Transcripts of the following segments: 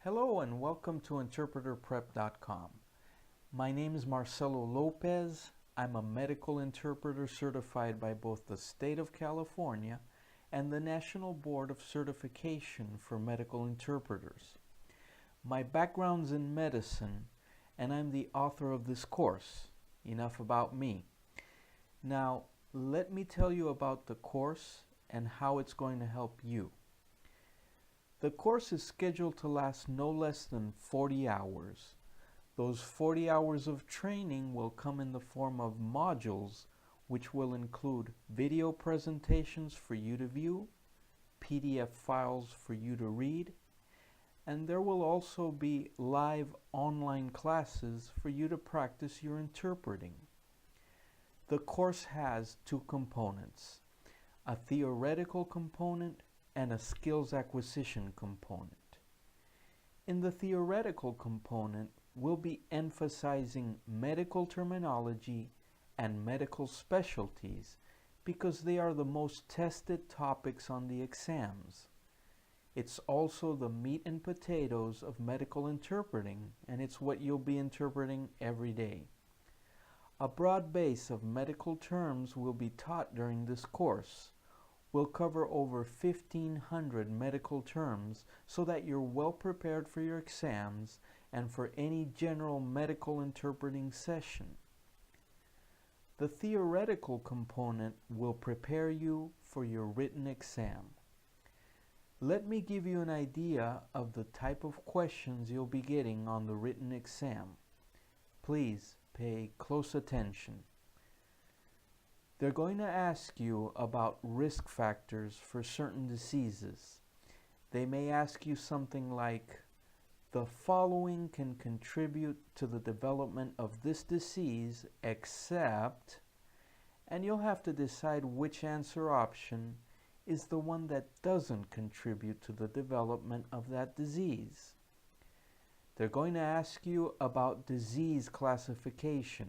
Hello and welcome to InterpreterPrep.com. My name is Marcelo Lopez. I'm a medical interpreter certified by both the State of California and the National Board of Certification for Medical Interpreters. My background's in medicine and I'm the author of this course. Enough about me. Now, let me tell you about the course and how it's going to help you. The course is scheduled to last no less than 40 hours. Those 40 hours of training will come in the form of modules, which will include video presentations for you to view, PDF files for you to read, and there will also be live online classes for you to practice your interpreting. The course has two components, a theoretical component and a skills acquisition component. In the theoretical component, we'll be emphasizing medical terminology and medical specialties because they are the most tested topics on the exams. It's also the meat and potatoes of medical interpreting, and it's what you'll be interpreting every day. A broad base of medical terms will be taught during this course. We'll cover over 1,500 medical terms so that you're well prepared for your exams and for any general medical interpreting session. The theoretical component will prepare you for your written exam. Let me give you an idea of the type of questions you'll be getting on the written exam. Please pay close attention. They're going to ask you about risk factors for certain diseases. They may ask you something like, the following can contribute to the development of this disease except, and you'll have to decide which answer option is the one that doesn't contribute to the development of that disease. They're going to ask you about disease classification.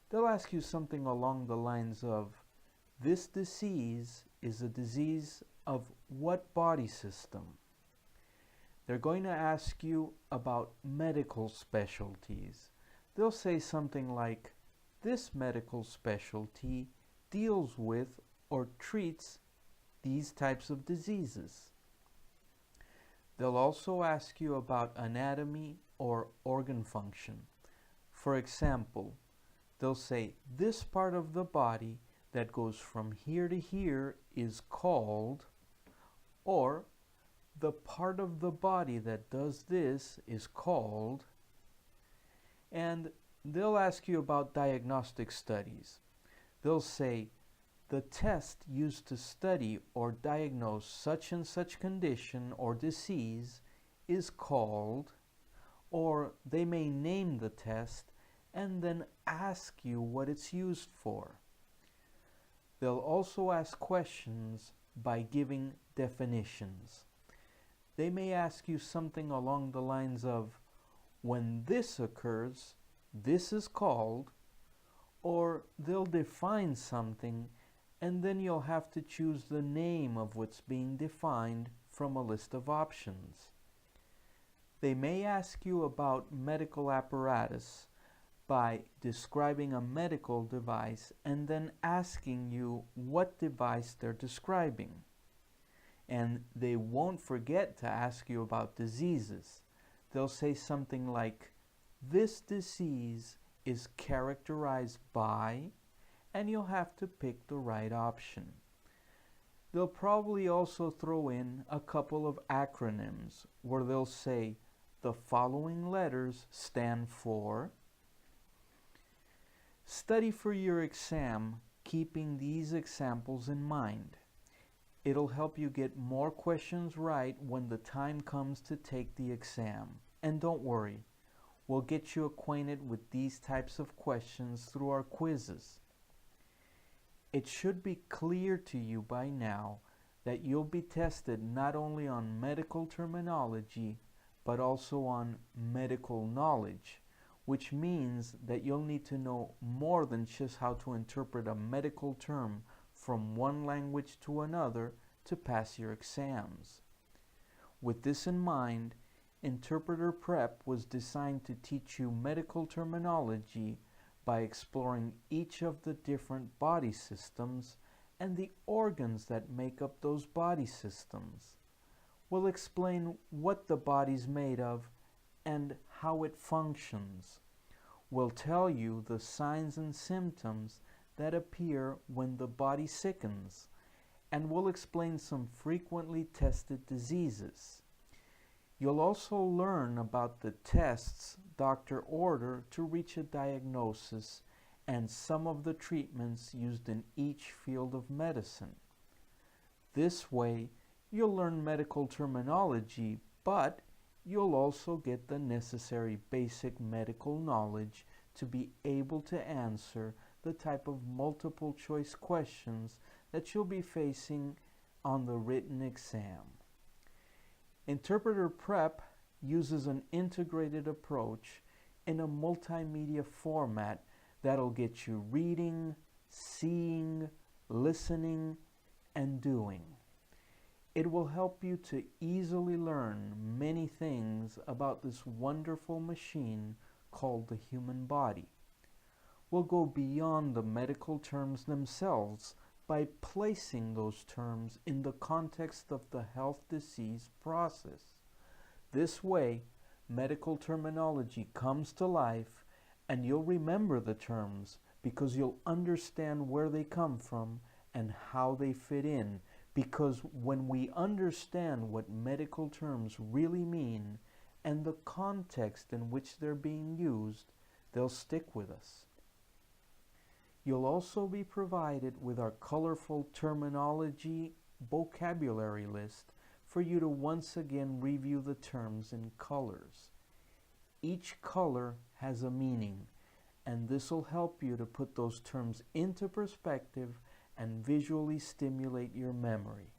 They'll ask you something along the lines of, this disease is a disease of what body system? They're going to ask you about medical specialties. They'll say something like, this medical specialty deals with or treats these types of diseases. They'll also ask you about anatomy or organ function. For example, they'll say, this part of the body that goes from here to here is called, or the part of the body that does this is called, and they'll ask you about diagnostic studies. They'll say, the test used to study or diagnose such and such condition or disease is called, or they may name the test and then ask you what it's used for. They'll also ask questions by giving definitions. They may ask you something along the lines of, when this occurs, this is called, or they'll define something and then you'll have to choose the name of what's being defined from a list of options. They may ask you about medical apparatus by describing a medical device and then asking you what device they're describing. And they won't forget to ask you about diseases. They'll say something like, this disease is characterized by, and you'll have to pick the right option. They'll probably also throw in a couple of acronyms where they'll say, the following letters stand for. Study for your exam, keeping these examples in mind. It'll help you get more questions right when the time comes to take the exam. And don't worry, we'll get you acquainted with these types of questions through our quizzes. It should be clear to you by now that you'll be tested not only on medical terminology, but also on medical knowledge, which means that you'll need to know more than just how to interpret a medical term from one language to another to pass your exams. With this in mind, Interpreter Prep was designed to teach you medical terminology by exploring each of the different body systems and the organs that make up those body systems. We'll explain what the body's made of and how it functions. We'll tell you the signs and symptoms that appear when the body sickens, and we'll explain some frequently tested diseases. You'll also learn about the tests doctors order to reach a diagnosis and some of the treatments used in each field of medicine. This way, you'll learn medical terminology, but you'll also get the necessary basic medical knowledge to be able to answer the type of multiple choice questions that you'll be facing on the written exam. Interpreter Prep uses an integrated approach in a multimedia format that'll get you reading, seeing, listening, and doing. It will help you to easily learn many things about this wonderful machine called the human body. We'll go beyond the medical terms themselves by placing those terms in the context of the health disease process. This way, medical terminology comes to life and you'll remember the terms because you'll understand where they come from and how they fit in. Because when we understand what medical terms really mean and the context in which they're being used, they'll stick with us. You'll also be provided with our colorful terminology vocabulary list for you to once again review the terms in colors. Each color has a meaning, and this will help you to put those terms into perspective and visually stimulate your memory.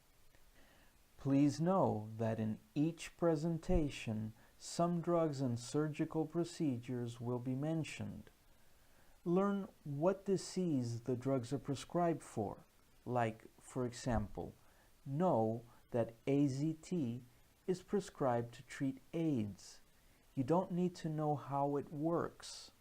Please know that in each presentation, some drugs and surgical procedures will be mentioned. Learn what disease the drugs are prescribed for. Like, for example, know that AZT is prescribed to treat AIDS. You don't need to know how it works.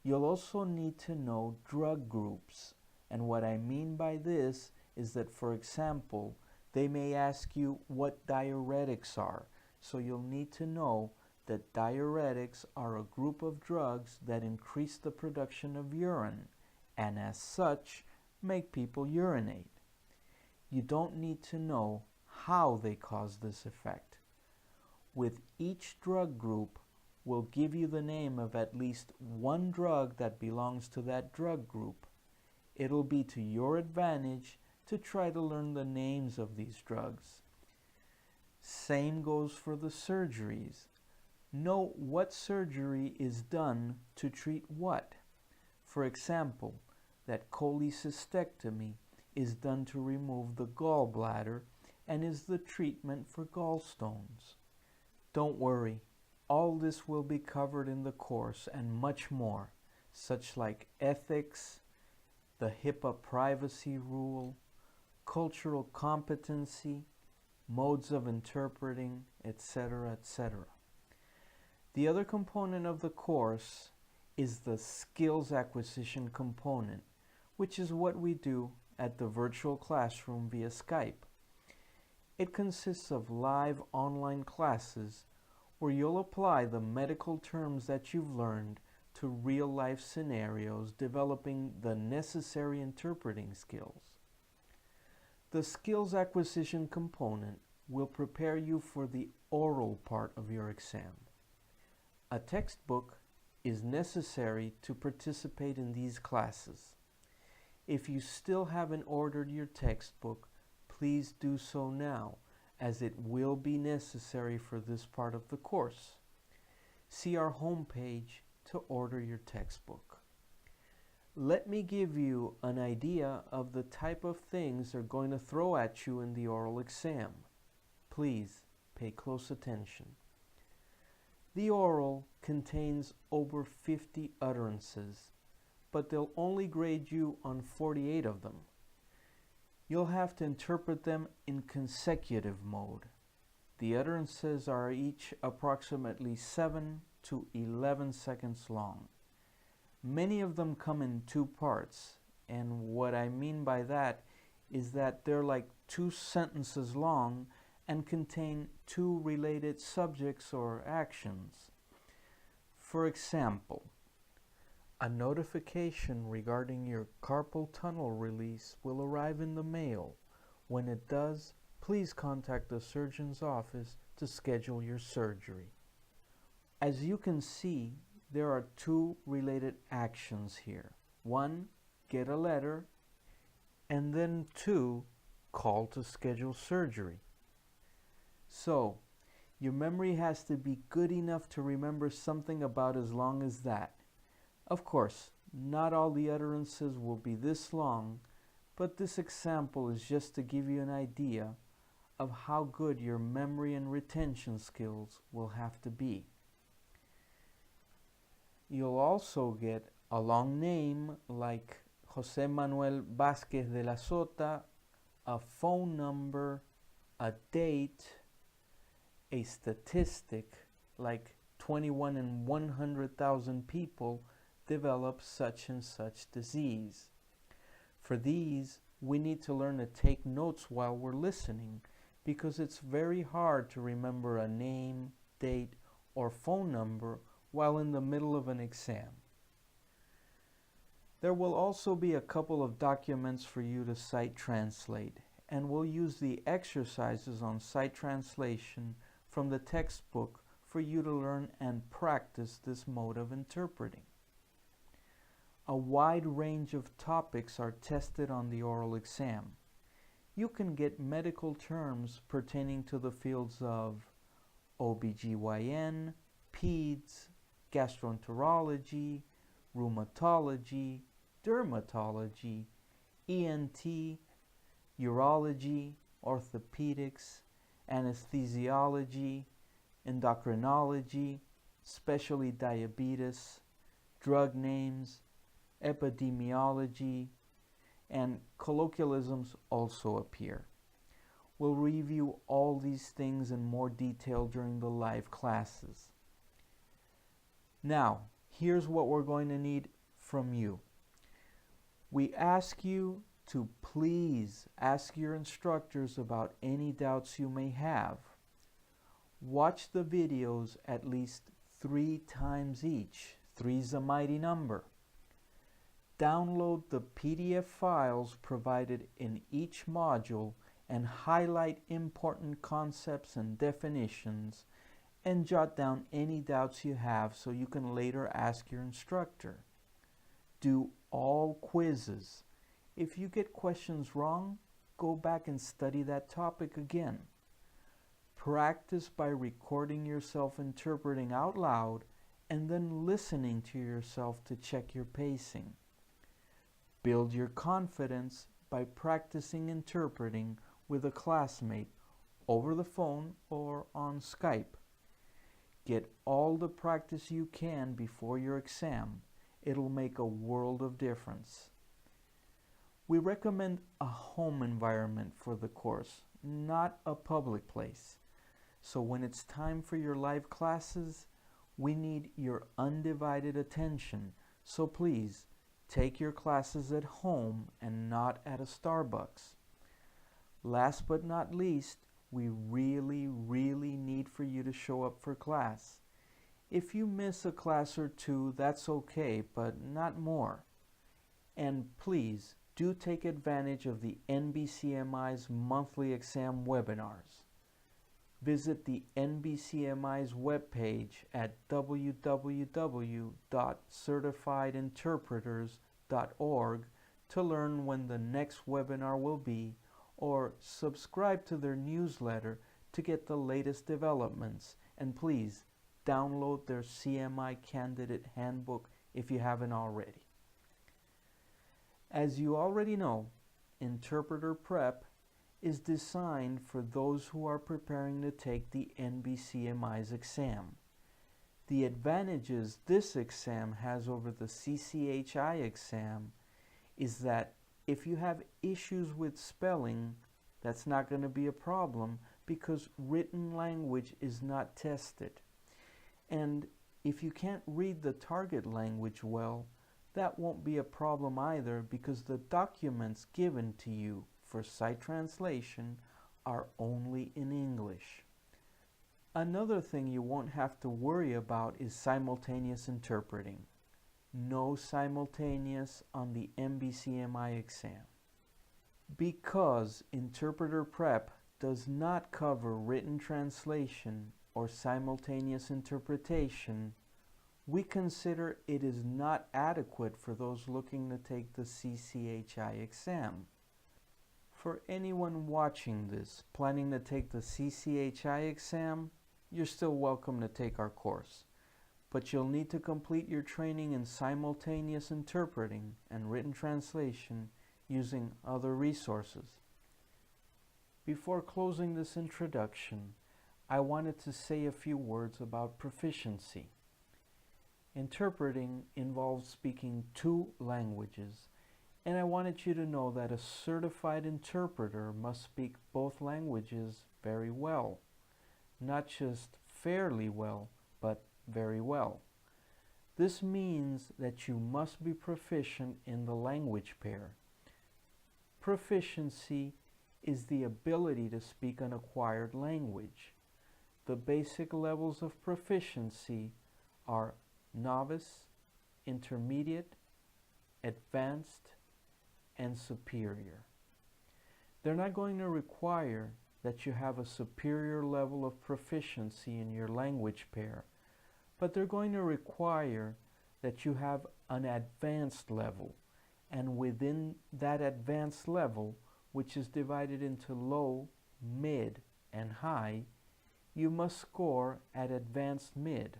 You'll also need to know drug groups. And what I mean by this is that, for example, they may ask you what diuretics are. So you'll need to know that diuretics are a group of drugs that increase the production of urine and as such make people urinate. You don't need to know how they cause this effect. With each drug group, we'll give you the name of at least one drug that belongs to that drug group. It'll be to your advantage to try to learn the names of these drugs. Same goes for the surgeries. Know what surgery is done to treat what. For example, that cholecystectomy is done to remove the gallbladder and is the treatment for gallstones. Don't worry, all this will be covered in the course and much more, such like ethics, the HIPAA privacy rule, cultural competency, modes of interpreting, etc., etc. The other component of the course is the skills acquisition component, which is what we do at the virtual classroom via Skype. It consists of live online classes where you'll apply the medical terms that you've learned to real-life scenarios, developing the necessary interpreting skills. The skills acquisition component will prepare you for the oral part of your exam. A textbook is necessary to participate in these classes. If you still haven't ordered your textbook, please do so now, as it will be necessary for this part of the course. See our homepage to order your textbook. Let me give you an idea of the type of things they're going to throw at you in the oral exam. Please pay close attention. The oral contains over 50 utterances, but they'll only grade you on 48 of them. You'll have to interpret them in consecutive mode. The utterances are each approximately 7 to 11 seconds long. Many of them come in two parts, and what I mean by that is that they're like two sentences long and contain two related subjects or actions. For example, a notification regarding your carpal tunnel release will arrive in the mail. When it does, please contact the surgeon's office to schedule your surgery. As you can see, there are two related actions here. One, get a letter, and then two, call to schedule surgery. So, your memory has to be good enough to remember something about as long as that. Of course, not all the utterances will be this long, but this example is just to give you an idea of how good your memory and retention skills will have to be. You'll also get a long name like José Manuel Vázquez de la Sota, a phone number, a date, a statistic like 21 in 100,000 people develop such and such disease. For these, we need to learn to take notes while we're listening because it's very hard to remember a name, date, or phone number while in the middle of an exam. There will also be a couple of documents for you to sight translate, and we'll use the exercises on sight translation from the textbook for you to learn and practice this mode of interpreting. A wide range of topics are tested on the oral exam. You can get medical terms pertaining to the fields of OBGYN, PEDS, gastroenterology, rheumatology, dermatology, ENT, urology, orthopedics, anesthesiology, endocrinology, especially diabetes, drug names, epidemiology, and colloquialisms also appear. We'll review all these things in more detail during the live classes. Now, here's what we're going to need from you. We ask you to please ask your instructors about any doubts you may have. Watch the videos at least 3 times each. 3's a mighty number. Download the PDF files provided in each module and highlight important concepts and definitions, and jot down any doubts you have so you can later ask your instructor. Do all quizzes. If you get questions wrong, go back and study that topic again. Practice by recording yourself interpreting out loud and then listening to yourself to check your pacing. Build your confidence by practicing interpreting with a classmate over the phone or on Skype. Get all the practice you can before your exam. It'll make a world of difference. We recommend a home environment for the course, not a public place. So when it's time for your live classes, we need your undivided attention. So please, take your classes at home and not at a Starbucks. Last but not least, we really need for you to show up for class. If you miss a class or two, that's okay, but not more. And please, do take advantage of the NBCMI's monthly exam webinars. Visit the NBCMI's webpage at www.certifiedinterpreters.org to learn when the next webinar will be, or subscribe to their newsletter to get the latest developments. And please, download their CMI Candidate Handbook if you haven't already. As you already know, Interpreter Prep is designed for those who are preparing to take the NBCMI's exam. The advantages this exam has over the CCHI exam is that if you have issues with spelling, that's not going to be a problem because written language is not tested. And if you can't read the target language well, that won't be a problem either, because the documents given to you for sight translation are only in English. Another thing you won't have to worry about is simultaneous interpreting. No simultaneous on the NBCMI exam. Because interpreter prep does not cover written translation or simultaneous interpretation, we consider it is not adequate for those looking to take the CCHI exam. For anyone watching this planning to take the CCHI exam, you're still welcome to take our course, but you'll need to complete your training in simultaneous interpreting and written translation using other resources. Before closing this introduction, I wanted to say a few words about proficiency. Interpreting involves speaking 2 languages, and I wanted you to know that a certified interpreter must speak both languages very well. Not just fairly well, but very well. This means that you must be proficient in the language pair. Proficiency is the ability to speak an acquired language. The basic levels of proficiency are novice, intermediate, advanced, and superior. They're not going to require that you have a superior level of proficiency in your language pair, but they're going to require that you have an advanced level, and within that advanced level, which is divided into low, mid, and high, you must score at advanced mid.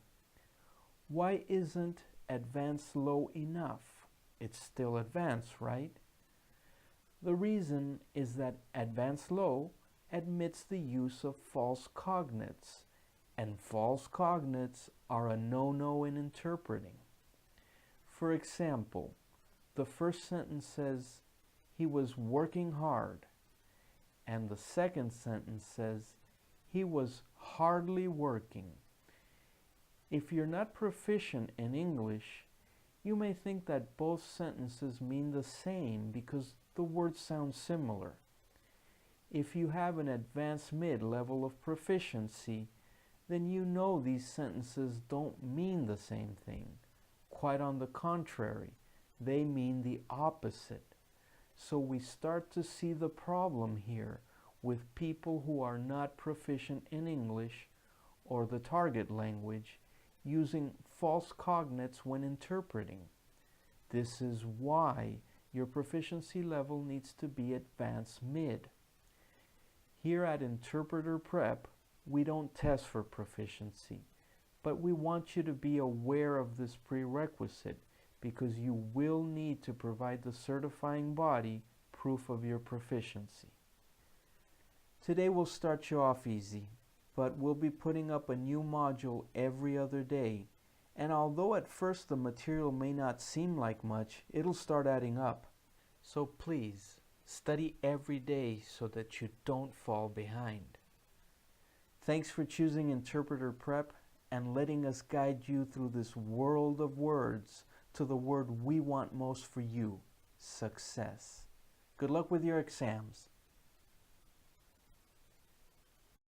Why isn't advanced low enough? It's still advanced, right? The reason is that advanced low admits the use of false cognates, and false cognates are a no-no in interpreting. For example, the first sentence says, "He was working hard," and the second sentence says, "He was hardly working." If you're not proficient in English, you may think that both sentences mean the same because the words sound similar. If you have an advanced mid level of proficiency, then you know these sentences don't mean the same thing. Quite on the contrary, they mean the opposite. So we start to see the problem here with people who are not proficient in English or the target language using false cognates when interpreting. This is why your proficiency level needs to be advanced mid. Here at Interpreter Prep, we don't test for proficiency, but we want you to be aware of this prerequisite because you will need to provide the certifying body proof of your proficiency. Today we'll start you off easy, but we'll be putting up a new module every other day, and although at first the material may not seem like much, it'll start adding up. So please, study every day so that you don't fall behind. Thanks for choosing Interpreter Prep and letting us guide you through this world of words to the word we want most for you, success. Good luck with your exams.